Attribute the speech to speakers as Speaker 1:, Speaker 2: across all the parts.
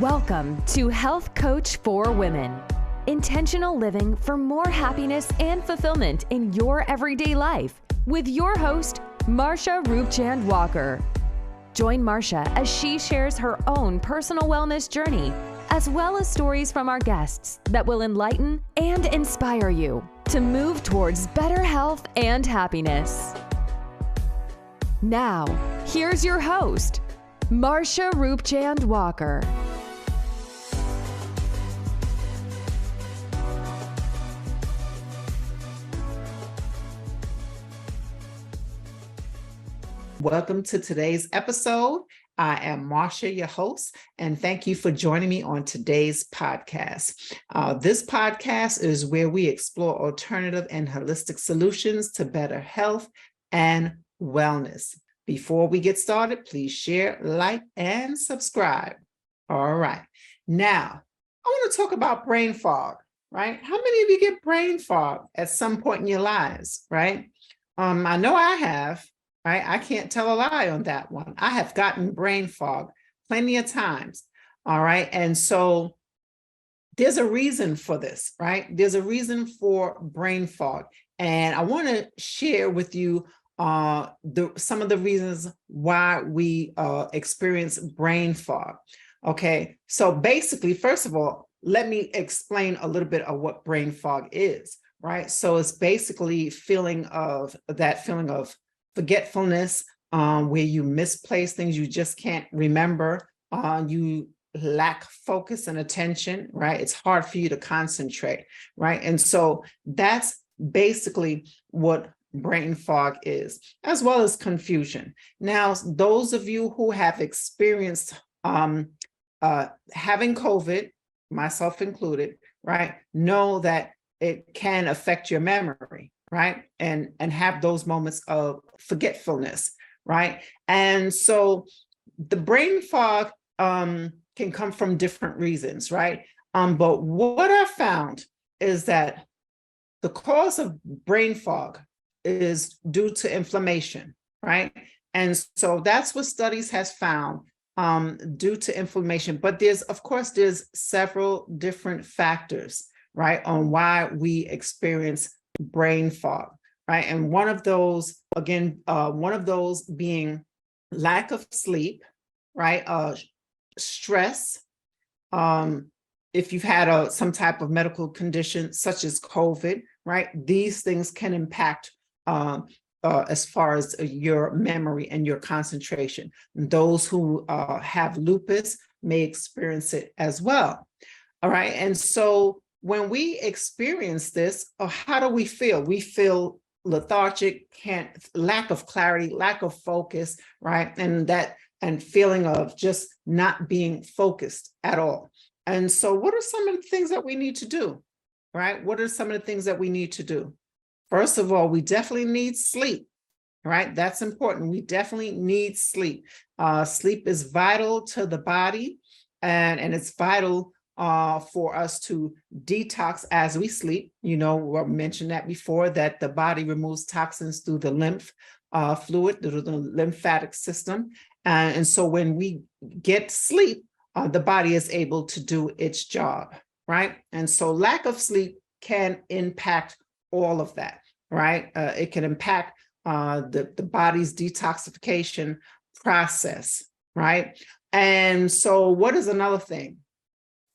Speaker 1: Welcome to Health Coach for Women. Intentional living for more happiness and fulfillment in your everyday life with your host, Marsha Roopchand-Walker. Join Marsha as she shares her own personal wellness journey, as well as stories from our guests that will enlighten and inspire you to move towards better health and happiness. Now, here's your host, Marsha Roopchand-Walker.
Speaker 2: Welcome to today's episode. I am Marsha, your host, and thank you for joining me on today's podcast. This podcast is where we explore alternative and holistic solutions to better health and wellness. Before we get started, please share, like, and subscribe. All right. Now, I want to talk about brain fog, right? How many of you get brain fog at some point in your lives, right? I know I have. Right? I can't tell a lie on that one. I have gotten brain fog plenty of times. All right. And so there's a reason for this, right? There's a reason for brain fog. And I want to share with you some of the reasons why we experience brain fog. Okay. So basically, first of all, let me explain a little bit of what brain fog is, right? So it's basically feeling of forgetfulness, where you misplace things, you just can't remember, you lack focus and attention, right? It's hard for you to concentrate, right? And so that's basically what brain fog is, as well as confusion. Now, those of you who have experienced having COVID, myself included, right, know that it can affect your memory, right? And have those moments of forgetfulness, right? And so the brain fog can come from different reasons, right? But what I found is that the cause of brain fog is due to inflammation, right? And so that's what studies has found, due to inflammation. But there's several different factors, right, on why we experience brain fog, right? And one of those being lack of sleep, right? Stress. If you've had some type of medical condition such as COVID, right? These things can impact as far as your memory and your concentration. Those who have lupus may experience it as well. All right. And so when we experience this, how do we feel? We feel lethargic, lack of clarity, lack of focus, right? And feeling of just not being focused at all. And so what are some of the things that we need to do, right? What are some of the things that we need to do? First of all, we definitely need sleep, right? That's important. We definitely need sleep. Sleep is vital to the body, and it's vital for us to detox as we sleep. You know, I mentioned that before, that the body removes toxins through the lymph fluid, through the lymphatic system. And so when we get sleep, the body is able to do its job, right? And so lack of sleep can impact all of that, right? It can impact the body's detoxification process, right? And so what is another thing?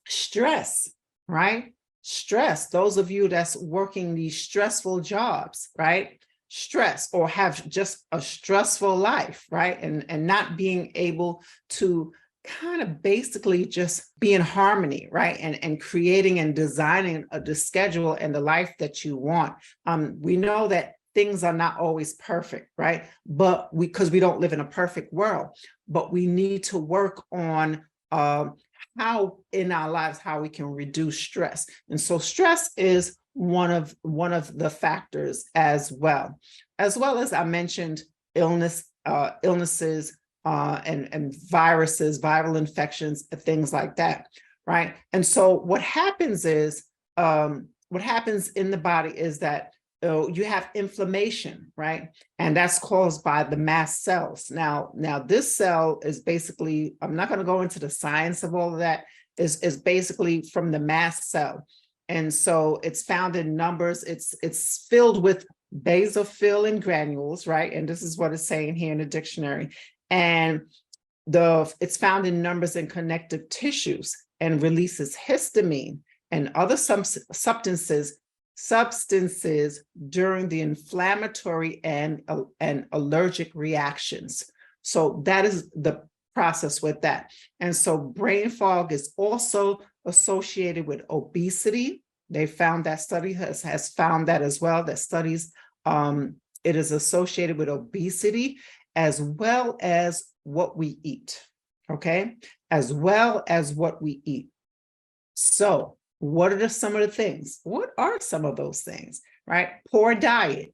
Speaker 2: Stress, right? Stress. Those of you that's working these stressful jobs, right? Stress, or have just a stressful life, right? And not being able to kind of basically just be in harmony, right? And creating and designing the schedule and the life that you want. We know that things are not always perfect, right? But because we don't live in a perfect world, but we need to work on how in our lives, how we can reduce stress. And so stress is one of the factors as well as I mentioned, illnesses and viruses, viral infections, things like that, right? And so what happens in the body is that you have inflammation, right? And that's caused by the mast cells. Now this cell is basically, I'm not going to go into the science of all of that, is basically from the mast cell. And so it's found in numbers. It's filled with basophil granules, right? And this is what it's saying here in the dictionary. And it's found in numbers in connective tissues and releases histamine and other substances during the inflammatory and allergic reactions. So that is the process with that. And so brain fog is also associated with obesity. They found that study has found that as well, that studies, it is associated with obesity as well as what we eat, okay? As well as what we eat. So what are some of the things? What are some of those things, right? Poor diet,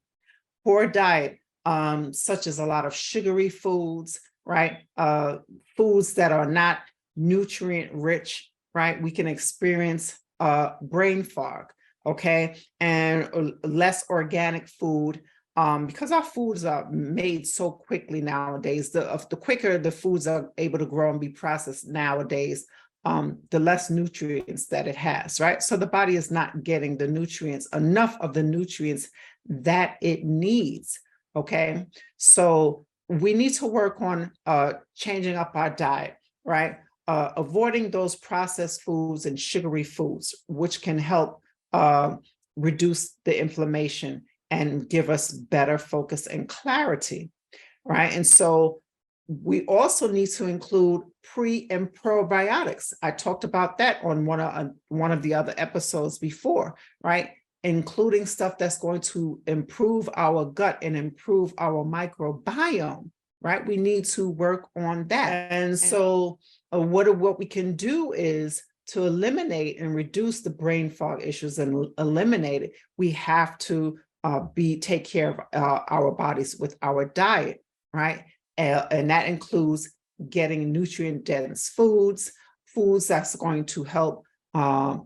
Speaker 2: such as a lot of sugary foods, right? Foods that are not nutrient rich, right? We can experience brain fog, okay? And less organic food, because our foods are made so quickly nowadays. The quicker the foods are able to grow and be processed nowadays, the less nutrients that it has, right? So the body is not getting the nutrients, enough of the nutrients that it needs, okay? So we need to work on changing up our diet, right? Avoiding those processed foods and sugary foods, which can help reduce the inflammation and give us better focus and clarity, right? And so we also need to include pre and probiotics. I talked about that on one of the other episodes before, right? Including stuff that's going to improve our gut and improve our microbiome, right? We need to work on that. And so what we can do is to eliminate and reduce the brain fog issues and eliminate it. We have to take care of our bodies with our diet, right? And that includes getting nutrient-dense foods that's going to help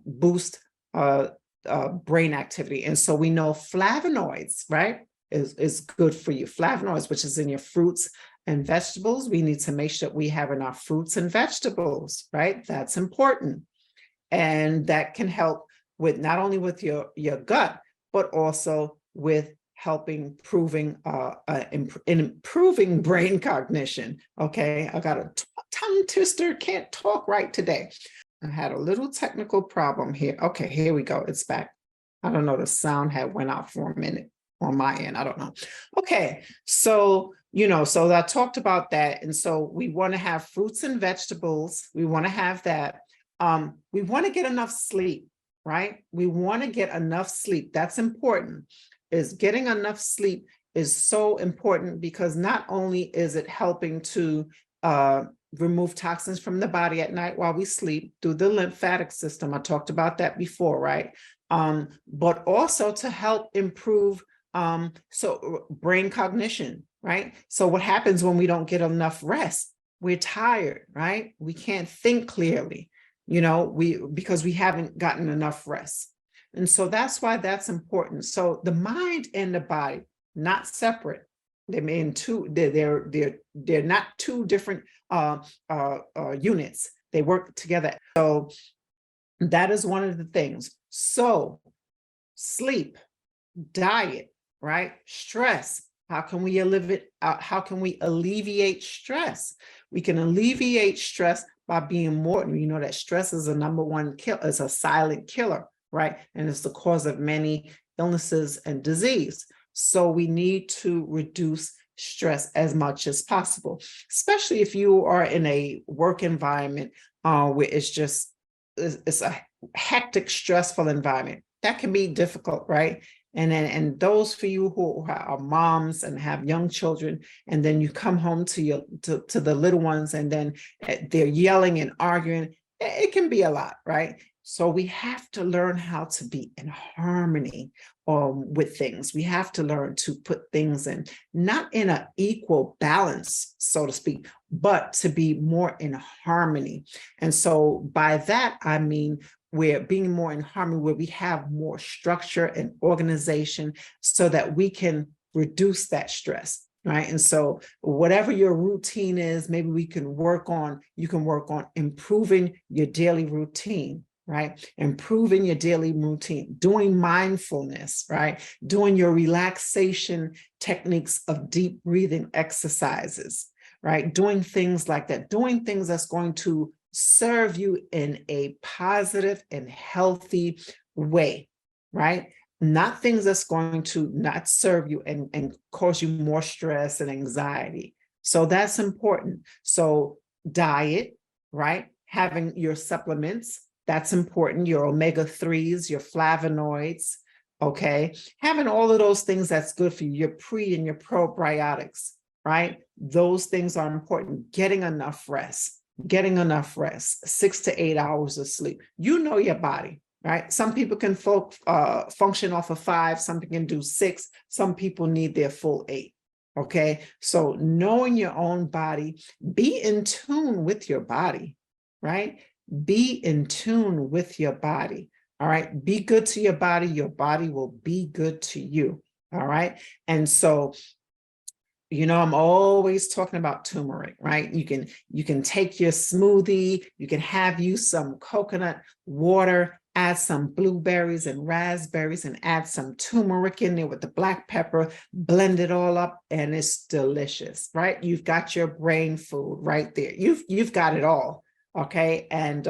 Speaker 2: boost brain activity. And so we know flavonoids, right, is good for you. Flavonoids, which is in your fruits and vegetables. We need to make sure that we have enough fruits and vegetables, right? That's important. And that can help with not only with your gut, but also with helping improving brain cognition. Okay, I got a tongue twister, can't talk right today. I had a little technical problem here. Okay, here we go, it's back. I don't know, the sound had went out for a minute on my end, I don't know. Okay, so so I talked about that. And so we want to have fruits and vegetables. We want to have that. We want to get enough sleep, right? We want to get enough sleep. That's important. Is getting enough sleep is so important, because not only is it helping to remove toxins from the body at night while we sleep through the lymphatic system. I talked about that before, right? But also to help improve brain cognition, right? So what happens when we don't get enough rest? We're tired, right? We can't think clearly, because we haven't gotten enough rest. And so that's why that's important. So the mind and the body, not separate. They're in two. They're not two different units. They work together. So that is one of the things. So sleep, diet, right? Stress. How can we alleviate stress? We can alleviate stress by being more. That stress is a number one killer. It's a silent killer, right? And it's the cause of many illnesses and disease. So we need to reduce stress as much as possible, especially if you are in a work environment where it's a hectic, stressful environment. That can be difficult, right? And those for you who are moms and have young children, and then you come home to the little ones, and then they're yelling and arguing, it can be a lot, right? So we have to learn how to be in harmony with things. We have to learn to put things in, not in an equal balance, so to speak, but to be more in harmony. And so by that, I mean, we're being more in harmony, where we have more structure and organization so that we can reduce that stress, right? And so whatever your routine is, maybe you can work on improving your daily routine, right? Improving your daily routine, doing mindfulness, right? Doing your relaxation techniques of deep breathing exercises, right? Doing things like that, doing things that's going to serve you in a positive and healthy way, right? Not things that's going to not serve you and cause you more stress and anxiety. So that's important. So diet, right? Having your supplements, that's important. Your omega-3s, your flavonoids, okay? Having all of those things that's good for you, your pre and your probiotics, right? Those things are important. Getting enough rest, 6 to 8 hours of sleep. You know your body, right? Some people can function off of 5, some people can do 6, some people need their full 8. Okay, so knowing your own body, be in tune with your body, right? Be in tune with your body. All right, be good to your body will be good to you. All right, and so, you know, I'm always talking about turmeric, right? You can take your smoothie, you can have you some coconut water, add some blueberries and raspberries, and add some turmeric in there with the black pepper, blend it all up, and it's delicious, right? You've got your brain food right there. You've got it all, okay? And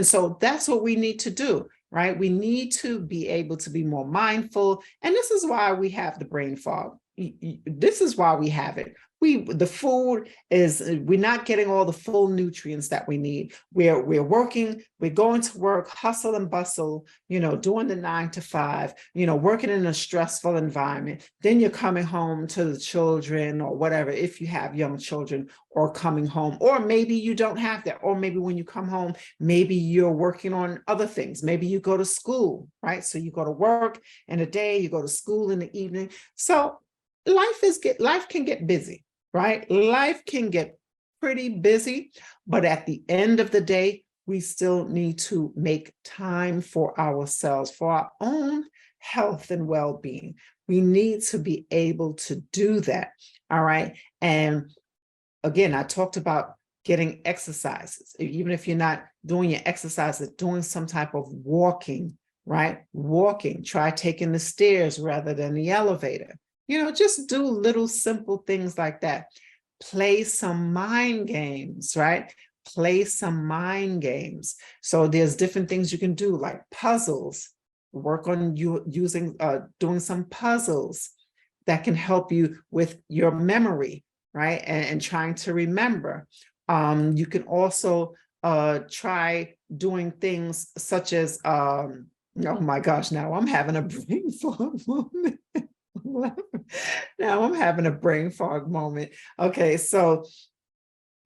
Speaker 2: so that's what we need to do, right? We need to be able to be more mindful, and this is why we have the brain fog. This is why we have it. The food is, we're not getting all the full nutrients that we need. We're working, we're going to work, hustle and bustle, you know, doing the 9 to 5, you know, working in a stressful environment. Then you're coming home to the children or whatever, if you have young children, or coming home, or maybe you don't have that, or maybe when you come home, maybe you're working on other things. Maybe you go to school, right? So you go to work in the day, you go to school in the evening. So life can get busy, right? Life can get pretty busy, but at the end of the day, we still need to make time for ourselves, for our own health and well-being. We need to be able to do that, all right? And again, I talked about getting exercises. Even if you're not doing your exercises, doing some type of walking, right? Walking, try taking the stairs rather than the elevator. You know, just do little simple things like that. Play some mind games, right? Play some mind games. So there's different things you can do, like puzzles. Work on doing some puzzles that can help you with your memory, right? And trying to remember. You can also try doing things such as, oh my gosh, now I'm having a brain fog moment. Now I'm having a brain fog moment. Okay, so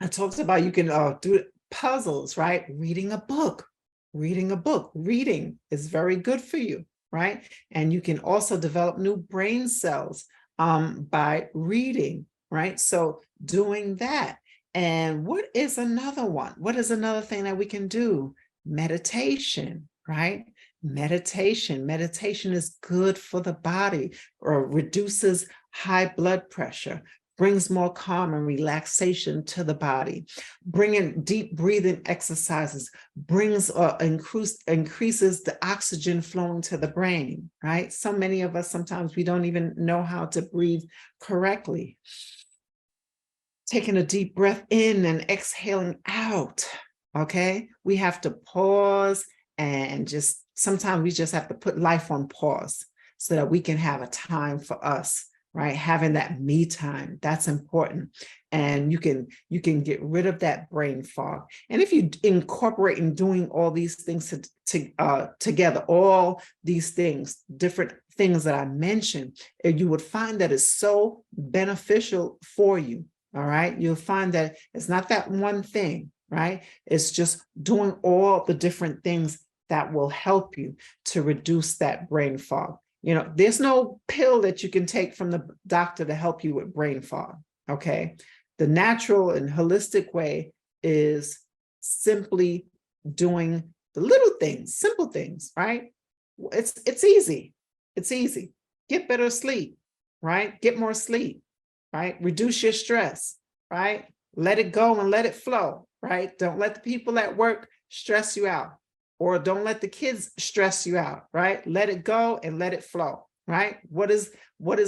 Speaker 2: I talked about you can do puzzles, right? Reading a book. Reading is very good for you, right? And you can also develop new brain cells by reading, right? So doing that. And what is another one? What is another thing that we can do? Meditation, right? Meditation is good for the body, or reduces high blood pressure, brings more calm and relaxation to the body. Bringing deep breathing exercises brings increases the oxygen flowing to the brain, right? So many of us, sometimes we don't even know how to breathe correctly. Taking a deep breath in and exhaling out, okay? We have to pause and sometimes we just have to put life on pause so that we can have a time for us, right? Having that me time, that's important. And you can get rid of that brain fog. And if you incorporate in doing all these things together, all these things, different things that I mentioned, you would find that it's so beneficial for you, all right? You'll find that it's not that one thing, right? It's just doing all the different things that will help you to reduce that brain fog. You know, there's no pill that you can take from the doctor to help you with brain fog, okay? The natural and holistic way is simply doing the little things, simple things, right? It's easy. It's easy. Get better sleep, right? Get more sleep, right? Reduce your stress, right? Let it go and let it flow, right? Don't let the people at work stress you out, or don't let the kids stress you out, right? Let it go and let it flow, right? What is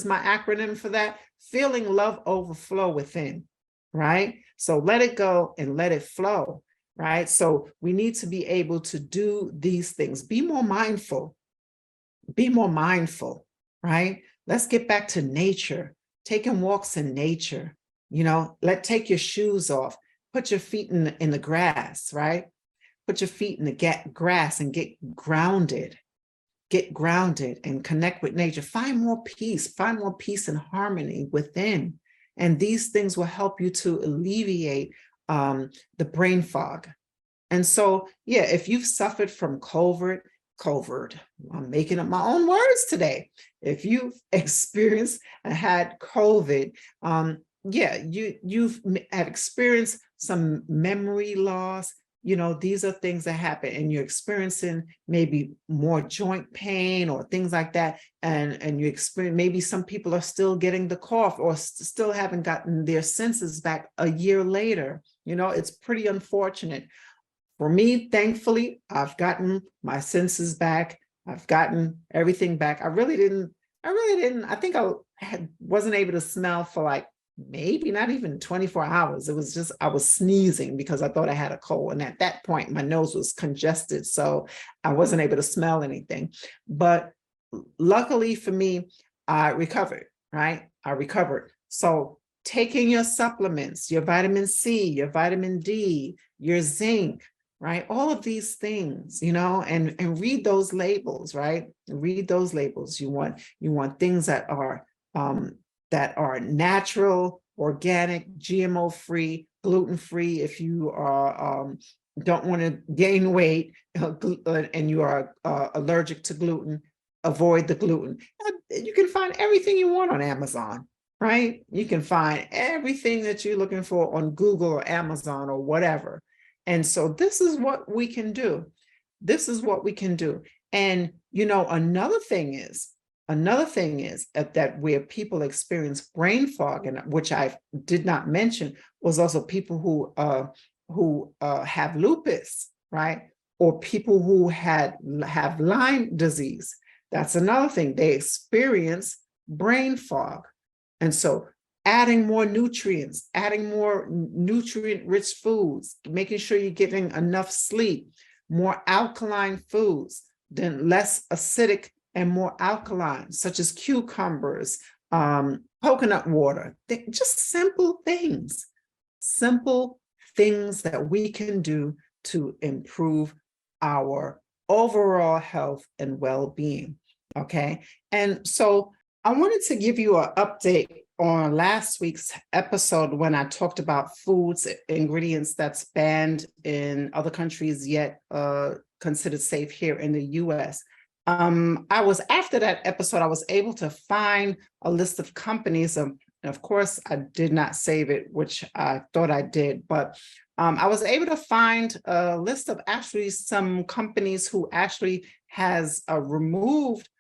Speaker 2: my acronym for that? Feeling love overflow within, right? So let it go and let it flow, right? So we need to be able to do these things. Be more mindful, right? Let's get back to nature, taking walks in nature, take your shoes off, put your feet in the grass, right? Put your feet in the grass and get grounded and connect with nature. Find more peace and harmony within. And these things will help you to alleviate the brain fog. And so, yeah, if you've suffered from COVID, I'm making up my own words today. If you've experienced and had COVID, you've experienced some memory loss. These are things that happen, and you're experiencing maybe more joint pain or things like that. And you experience, maybe some people are still getting the cough or still haven't gotten their senses back a year later. It's pretty unfortunate. For me, thankfully, I've gotten my senses back. I've gotten everything back. I think I wasn't able to smell for like maybe not even 24 hours. It was just, I was sneezing because I thought I had a cold. And at that point, my nose was congested, so I wasn't able to smell anything. But luckily for me, I recovered, right? I recovered. So taking your supplements, your vitamin C, your vitamin D, your zinc, right? All of these things, and read those labels, right? Read those labels. You want things that are natural, organic, GMO-free, gluten-free. If you are don't want to gain weight and you are allergic to gluten, avoid the gluten. You can find everything you want on Amazon, right? You can find everything that you're looking for on Google or Amazon or whatever. And so this is what we can do. And, another thing is that where people experience brain fog, and which I did not mention, was also people who have lupus, right? Or people who have Lyme disease. That's another thing. They experience brain fog. And so adding more nutrients, adding more nutrient-rich foods, making sure you're getting enough sleep, more alkaline foods, then less acidic and more alkaline, such as cucumbers, coconut water, just simple things that we can do to improve our overall health and well-being, okay? And so I wanted to give you an update on last week's episode when I talked about foods, ingredients that's banned in other countries yet considered safe here in the US. After that episode, I was able to find a list of companies. And of course, I did not save it, which I thought I did, but I was able to find a list of actually some companies who actually has removed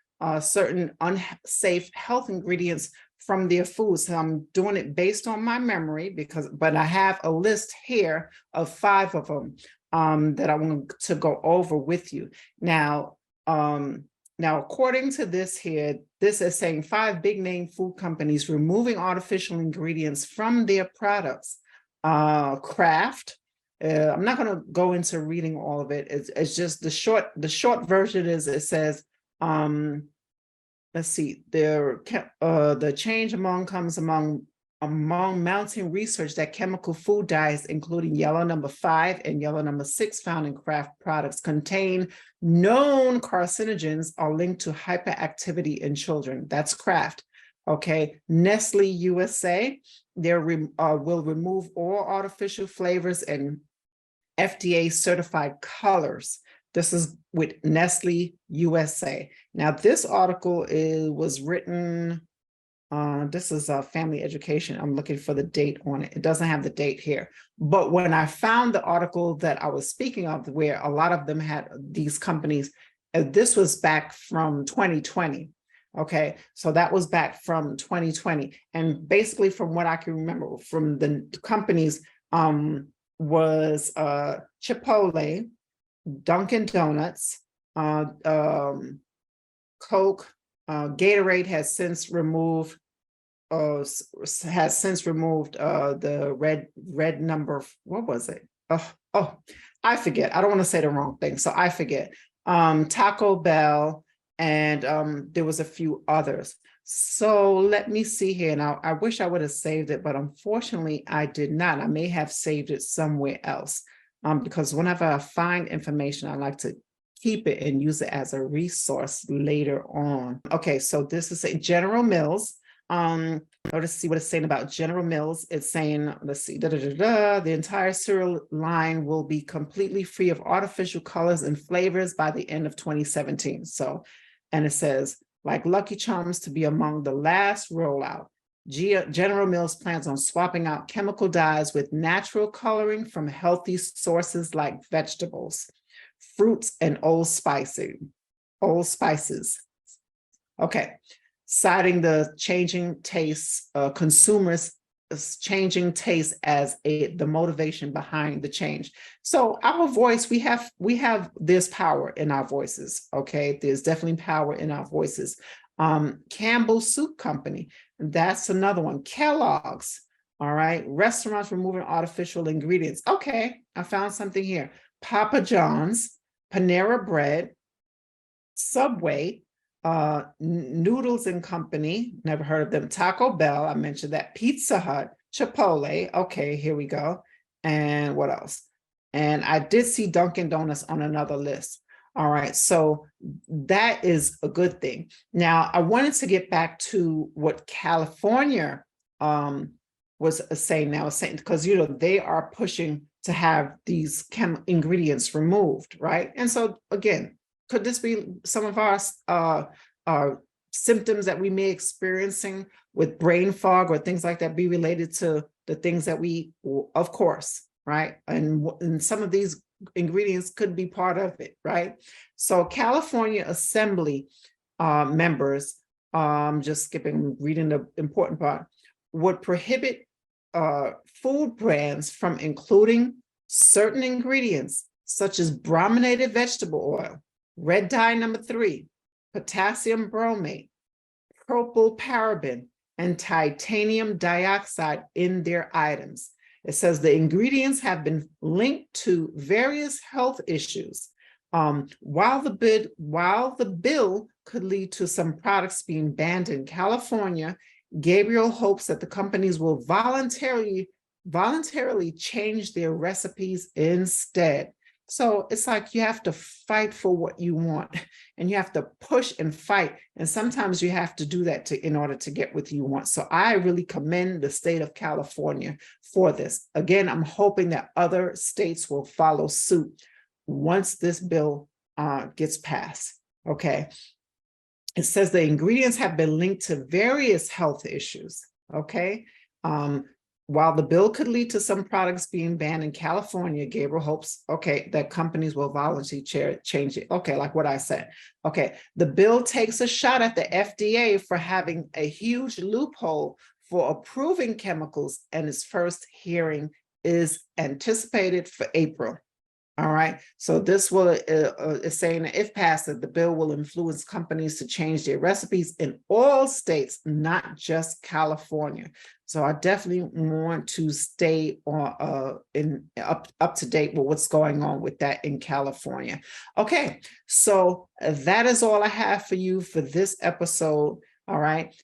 Speaker 2: certain unsafe health ingredients from their foods. So I'm doing it based on my memory but I have a list here of 5 of them that I want to go over with you. Now, according to this here, this is saying 5 big name food companies removing artificial ingredients from their products. Kraft. I'm not going to go into reading all of it. It's just the short version is it says, let's see, the change comes among mounting research that chemical food dyes, including yellow number 5 and yellow number 6 found in Kraft products, contain known carcinogens are linked to hyperactivity in children. That's Kraft. Okay, Nestle USA, they will remove all artificial flavors and FDA certified colors. This is with Nestle USA. Now, this article was written This is a family education. I'm looking for the date on it. It doesn't have the date here. But when I found the article that I was speaking of, where a lot of them had these companies, this was back from 2020. Okay, so that was back from 2020. And basically, from what I can remember from the companies, was Chipotle, Dunkin' Donuts, Coke, Gatorade has since removed the red number. What was it? Oh, I forget. I don't want to say the wrong thing, so I forget. Taco Bell, and there was a few others. So let me see here. Now, I wish I would have saved it, but unfortunately I did not. I may have saved it somewhere else, because whenever I find information, I like to keep it and use it as a resource later on. Okay, so this is General Mills. Let's see what it's saying about General Mills. It's saying, let's see, the entire cereal line will be completely free of artificial colors and flavors by the end of 2017. So, and it says, like Lucky Charms to be among the last rollout. General Mills plans on swapping out chemical dyes with natural coloring from healthy sources like vegetables, fruits, and old spices. Okay, citing the changing tastes, consumers changing taste as the motivation behind the change. So our voice, there's power in our voices. Okay, there's definitely power in our voices. Campbell Soup Company, that's another one. Kellogg's, all right. Restaurants removing artificial ingredients. Okay, I found something here. Papa John's, Panera Bread, Subway, Noodles and Company, never heard of them. Taco Bell, I mentioned that. Pizza Hut, Chipotle, okay, here we go. And what else? And I did see Dunkin' Donuts on another list. All right, so that is a good thing. Now, I wanted to get back to what California was saying now, because they are pushing to have these ingredients removed, right? And so again, could this be some of our symptoms that we may experiencing with brain fog or things like that be related to the things that we, of course, right? And some of these ingredients could be part of it, right? So California Assembly members, just skipping, reading the important part, would prohibit food brands from including certain ingredients such as brominated vegetable oil, red dye number 3, potassium bromate, propylparaben, and titanium dioxide in their items. It says the ingredients have been linked to various health issues. While the bill could lead to some products being banned in California, Gabriel hopes that the companies will voluntarily change their recipes instead. So it's like you have to fight for what you want, and you have to push and fight. And sometimes you have to do that in order to get what you want. So I really commend the state of California for this. Again, I'm hoping that other states will follow suit once this bill gets passed. Okay. It says the ingredients have been linked to various health issues. Okay. While the bill could lead to some products being banned in California, Gabriel hopes, that companies will voluntarily change it. Okay, like what I said. Okay, the bill takes a shot at the FDA for having a huge loophole for approving chemicals, and its first hearing is anticipated for April. All right, so this will is saying that if passed, that the bill will influence companies to change their recipes in all states, not just California. So I definitely want to stay on up to date with what's going on with that in California. Okay, so that is all I have for you for this episode. All right,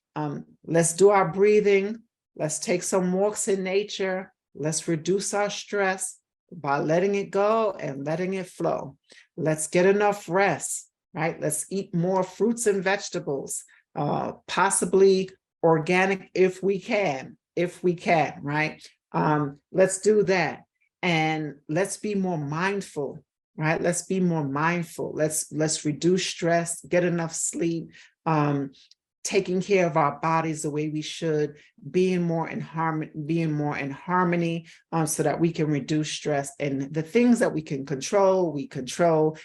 Speaker 2: let's do our breathing. Let's take some walks in nature. Let's reduce our stress by letting it go and letting it flow. Let's get enough rest, right? Let's eat more fruits and vegetables, possibly organic if we can, right? Let's do that. And let's be more mindful, right? Let's be more mindful. Let's reduce stress, get enough sleep, taking care of our bodies the way we should, being more in harmony, so that we can reduce stress. And the things that we can control, we control.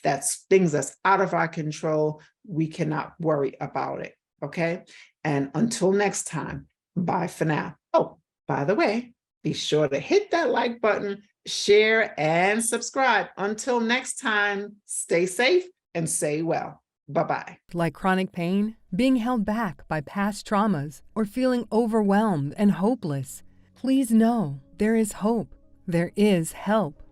Speaker 2: That's things that's out of our control, we cannot worry about it. Okay. And until next time, bye for now. Oh, by the way, be sure to hit that like button, share, and subscribe. Until next time, stay safe and stay well. Bye-bye.
Speaker 3: Like chronic pain, being held back by past traumas, or feeling overwhelmed and hopeless, please know there is hope. There is help.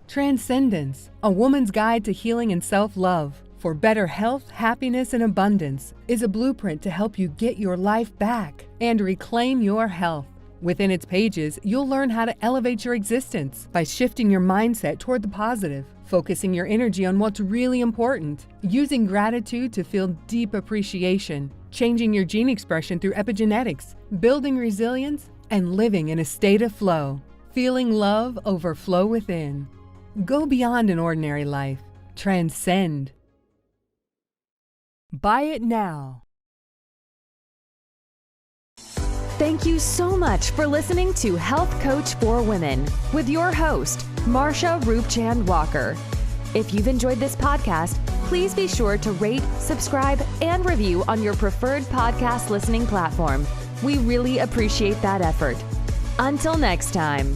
Speaker 3: Transcendence, a woman's guide to healing and self-love for better health, happiness, and abundance, is a blueprint to help you get your life back and reclaim your health. Within its pages, you'll learn how to elevate your existence by shifting your mindset toward the positive, focusing your energy on what's really important, using gratitude to feel deep appreciation, changing your gene expression through epigenetics, building resilience, and living in a state of flow, feeling love overflow within. Go beyond an ordinary life. Transcend. Buy it now.
Speaker 1: Thank you so much for listening to Health Coach for Women with your host, Marsha Roopchand-Walker. If you've enjoyed this podcast, please be sure to rate, subscribe, and review on your preferred podcast listening platform. We really appreciate that effort. Until next time.